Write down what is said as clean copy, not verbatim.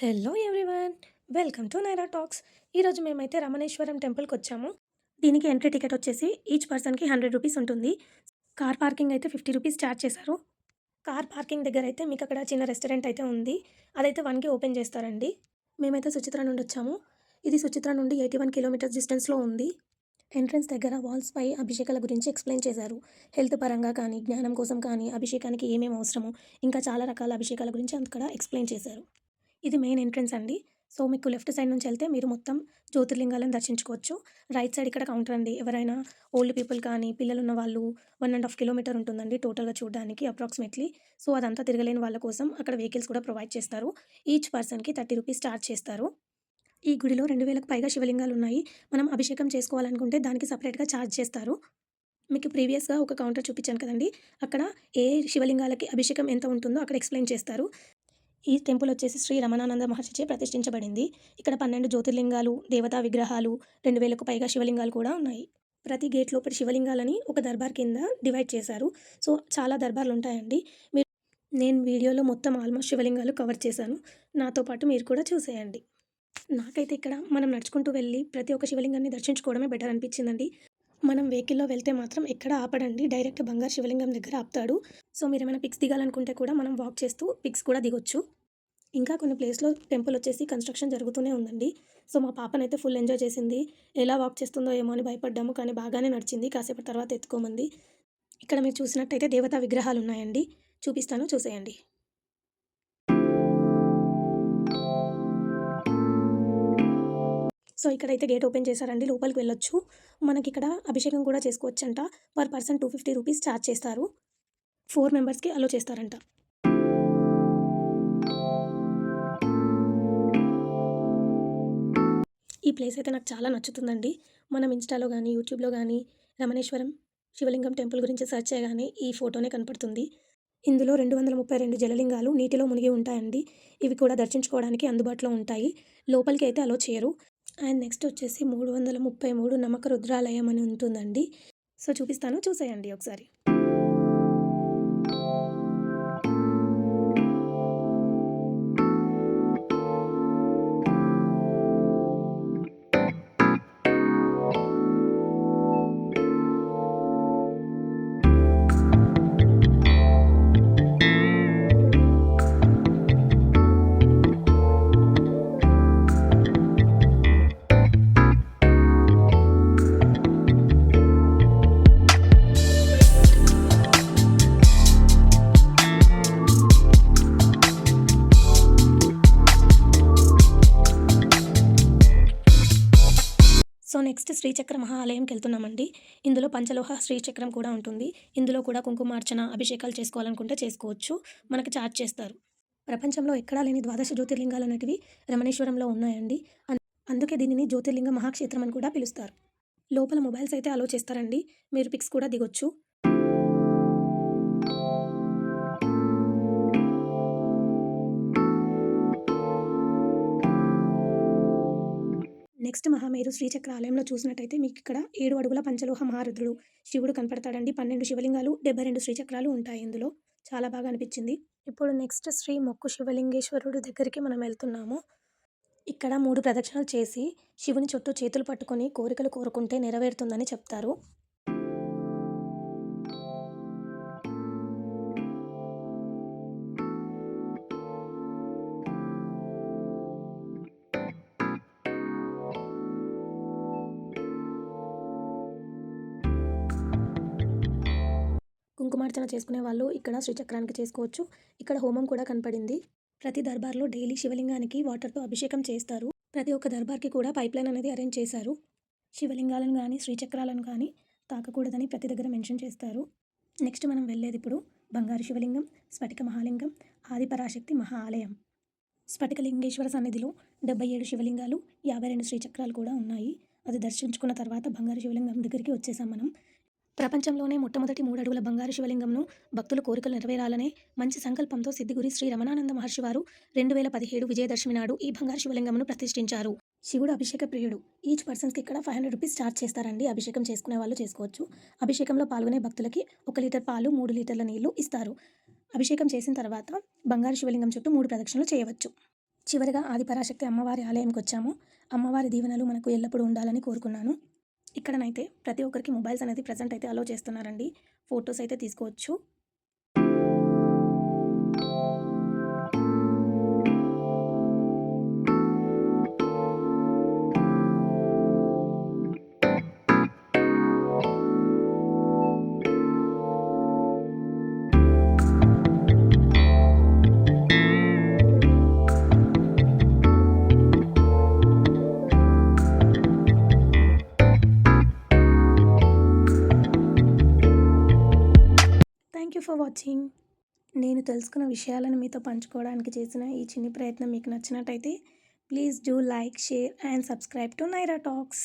Hello everyone, welcome to Naira talks. ఈరోజు మేమైతే రమణేశ్వరం టెంపుల్కి వచ్చాము. దీనికి ఎంట్రీ టికెట్ వచ్చేసి ఈచ్ పర్సన్కి 100 రూపీస్ ఉంటుంది. కార్ పార్కింగ్ అయితే 50 రూపీస్ ఛార్జ్ చేశారు. కార్ పార్కింగ్ దగ్గర అయితే మీకు అక్కడ చిన్న రెస్టారెంట్ అయితే ఉంది. అదైతే 1కి ఓపెన్ చేస్తారండి. మేమైతే సుచిత్ర నుండి వచ్చాము. ఇది సుచిత్ర నుండి 81 కిలోమీటర్స్ డిస్టెన్స్లో ఉంది. ఎంట్రన్స్ దగ్గర వాల్స్పై అభిషేకాల గురించి ఎక్స్ప్లెయిన్ చేశారు. హెల్త్ పరంగా కానీ, జ్ఞానం కోసం కానీ, అభిషేకానికి ఏమేమి అవసరమో, ఇంకా చాలా రకాల అభిషేకాల గురించి అక్కడ ఎక్స్ప్లెయిన్ చేశారు. ఇది మెయిన్ ఎంట్రన్స్ అండి. సో, మీకు లెఫ్ట్ సైడ్ నుంచి వెళ్తే మీరు మొత్తం జ్యోతిర్లింగాలను దర్శించుకోవచ్చు. రైట్ సైడ్ ఇక్కడ కౌంటర్ అండి. ఎవరైనా ఓల్డ్ పీపుల్ కానీ, పిల్లలున్న వాళ్ళు 1½ కిలోమీటర్ ఉంటుందండి టోటల్‌గా చూడడానికి అప్రాక్సిమేట్లీ. సో, అదంతా తిరగలేని వాళ్ళ కోసం అక్కడ వెహికల్స్ కూడా ప్రొవైడ్ చేస్తారు. ఈచ్ పర్సన్‌కి 30 రూపీస్ ఛార్జ్ చేస్తారు. ఈ గుడిలో 2000కి పైగా శివలింగాలున్నాయి. మనం అభిషేకం చేసుకోవాలనుకుంటే దానికి సెపరేట్‌గా ఛార్జ్ చేస్తారు. మీకు ప్రీవియస్‌గా ఒక కౌంటర్ చూపించాను కదండీ! అక్కడ ఏ శివలింగాలకి అభిషేకం ఎంత ఉంటుందో అక్కడ ఎక్స్‌ప్లెయిన్ చేస్తారు. ఈ టెంపుల్ వచ్చేసి శ్రీ రమణానంద మహర్షిచే ప్రతిష్ఠించబడింది. ఇక్కడ 12 జ్యోతిర్లింగాలు, దేవతా విగ్రహాలు, 2000కు పైగా శివలింగాలు కూడా ఉన్నాయి. ప్రతి గేట్ లోపల శివలింగాలని ఒక దర్బార్ కింద డివైడ్ చేశారు. సో, చాలా దర్బార్లుంటాయండి. నేను వీడియోలో మొత్తం ఆల్మోస్ట్ శివలింగాలు కవర్ చేశాను. నాతో పాటు మీరు కూడా చూసేయండి. నాకైతే ఇక్కడ మనం నడుచుకుంటూ వెళ్ళి ప్రతి ఒక్క శివలింగాన్ని దర్శించుకోవడమే బెటర్ అనిపించిందండి. మనం వెహికల్‌లో వెళ్తే మాత్రం ఎక్కడ ఆపడండి. డైరెక్ట్ బంగారు శివలింగం దగ్గర ఆపుతాడు. సో, మీరేమైనా పిక్స్ దిగాలనుకుంటే కూడా మనం వాక్ చేస్తూ పిక్స్ కూడా దిగొచ్చు. ఇంకా కొన్ని ప్లేస్‌లో టెంపుల్ వచ్చేసి కన్‌స్ట్రక్షన్ జరుగుతూనే ఉందండి. సో, మా పాపనైతే ఫుల్ ఎంజాయ్ చేసింది. ఎలా వాక్ చేస్తుందో ఏమో అని భయపడ్డాము. కానీ బాగానే నడిచింది. కాసేపటి తర్వాత ఎత్తుకోమంది. ఇక్కడ మీరు చూసినట్టయితే దేవతా విగ్రహాలున్నాయండి. చూపిస్తాను, చూసేయండి. సో, ఇక్కడైతే గేట్ ఓపెన్ చేశారండి. లోపలికి వెళ్ళొచ్చు. మనకిక్కడ అభిషేకం కూడా చేసుకోవచ్చంట. పర్ పర్సన్ 250 రూపీస్ ఛార్జ్ చేస్తారు. 4 మెంబర్స్‌కి అలో చేస్తారంట. ఈ ప్లేస్ అయితే నాకు చాలా నచ్చుతుందండి. మనం ఇన్‌స్టాలో గానీ, యూట్యూబ్‌లో గానీ రమణేశ్వరం శివలింగం టెంపుల్ గురించి సెర్చ్ చేయగానే ఈ ఫోటోనే కనపడుతుంది. ఇందులో 232 జలలింగాలు నీటిలో మునిగి ఉంటాయండి. ఇవి కూడా దర్శించుకోవడానికి అందుబాటులో ఉంటాయి. లోపలికి అయితే అలో చేయరు. అండ్ నెక్స్ట్ వచ్చేసి 333 నమక రుద్రాలయం అని ఉంటుందండి. సో, చూపిస్తాను, చూసేయండి ఒకసారి. సో, నెక్స్ట్ శ్రీచక్ర మహాలయంకెళ్తున్నామండి. ఇందులో పంచలోహ శ్రీచక్రం కూడా ఉంటుంది. ఇందులో కూడా కుంకుమార్చన, అభిషేకాలు చేసుకోవాలనుకుంటే చేసుకోవచ్చు. మనకి ఛార్జ్ చేస్తారు. ప్రపంచంలో ఎక్కడా లేని 12 జ్యోతిర్లింగాలనేటివి రమణేశ్వరంలో ఉన్నాయండి. అందుకే దీనిని జ్యోతిర్లింగ మహాక్షేత్రం అని కూడా పిలుస్తారు. లోపల మొబైల్స్ అయితే అలో చేస్తారండి. మీరు పిక్స్ కూడా దిగొచ్చు. నెక్స్ట్ మహామేరు శ్రీచక్ర ఆలయంలో చూసినట్టయితే మీకిక్కడ 7 అడుగుల పంచలోహ మహారుద్రుడు శివుడు కనపడతాడండి. 12 శివలింగాలు, 72 శ్రీచక్రాలు ఉంటాయి ఇందులో. చాలా బాగా అనిపించింది. ఇప్పుడు నెక్స్ట్ శ్రీ మొక్కు శివలింగేశ్వరుడు దగ్గరికి మనం వెళ్తున్నాము. ఇక్కడ 3 ప్రదక్షిణలు చేసి శివుని చుట్టూ చేతులు పట్టుకొని కోరికలు కోరుకుంటే నెరవేరుతుందని చెప్తారు. కుంకుమార్చన చేసుకునే వాళ్ళు ఇక్కడ శ్రీచక్రానికి చేసుకోవచ్చు. ఇక్కడ హోమం కూడా కనపడింది. ప్రతి దర్బార్‌లో డైలీ శివలింగానికి వాటర్‌తో అభిషేకం చేస్తారు. ప్రతి ఒక్క దర్బార్‌కి కూడా పైప్‌లైన్ అనేది అరేంజ్ చేశారు. శివలింగాలను గానీ, శ్రీచక్రాలను గానీ తాకకూడదని ప్రతి దగ్గర మెన్షన్ చేస్తారు. నెక్స్ట్ మనం వెళ్ళేదిప్పుడు బంగారు శివలింగం, స్ఫటిక మహాలింగం, ఆదిపరాశక్తి మహా ఆలయం. స్ఫటికలింగేశ్వర సన్నిధిలో 77 శివలింగాలు, 52 శ్రీచక్రాలు కూడా ఉన్నాయి. అది దర్శించుకున్న తర్వాత బంగారు శివలింగం దగ్గరికి వచ్చేసాం మనం. ప్రపంచంలోనే మొట్టమొదటి 3 అడుగుల బంగారు శివలింగంను భక్తుల కోరికలు నెరవేరాలనే మంచి సంకల్పంతో సిద్ధిగురి శ్రీ రమణానంద మహర్షి వారు 2017 విజయదశమి నాడు ఈ బంగారు శివలింగంను ప్రతిష్ఠించారు. శివుడు అభిషేక ప్రియుడు. ఈచ్ పర్సన్స్‌కి ఇక్కడ 500 రూపీస్ ఛార్జ్ చేస్తారండి. అభిషేకం చేసుకునే వాళ్ళు చేసుకోవచ్చు. అభిషేకంలో పాల్గొనే భక్తులకి 1 లీటర్ పాలు, 3 లీటర్ల నీళ్లు ఇస్తారు. అభిషేకం చేసిన తర్వాత బంగారు శివలింగం చుట్టూ 3 ప్రదక్షిణలు చేయవచ్చు. చివరిగా ఆదిపరాశక్తి అమ్మవారి ఆలయంకి వచ్చాము. అమ్మవారి దీవెనలు మనకు ఎల్లప్పుడూ ఉండాలని కోరుకున్నాను. ఇక్కడనైతే ప్రతి ఒక్కరికి మొబైల్స్ అనేది ప్రెజెంట్ అయితే అలో చేస్తున్నారండి. ఫొటోస్ అయితే తీసుకోవచ్చు. Thank you for watching. నేను తెలుసుకున్న విషయాలను మీతో పంచుకోవడానికి చేసిన ఈ చిన్ని ప్రయత్నం మీకు నచ్చినట్టయితే please do like, share and subscribe to Naira talks.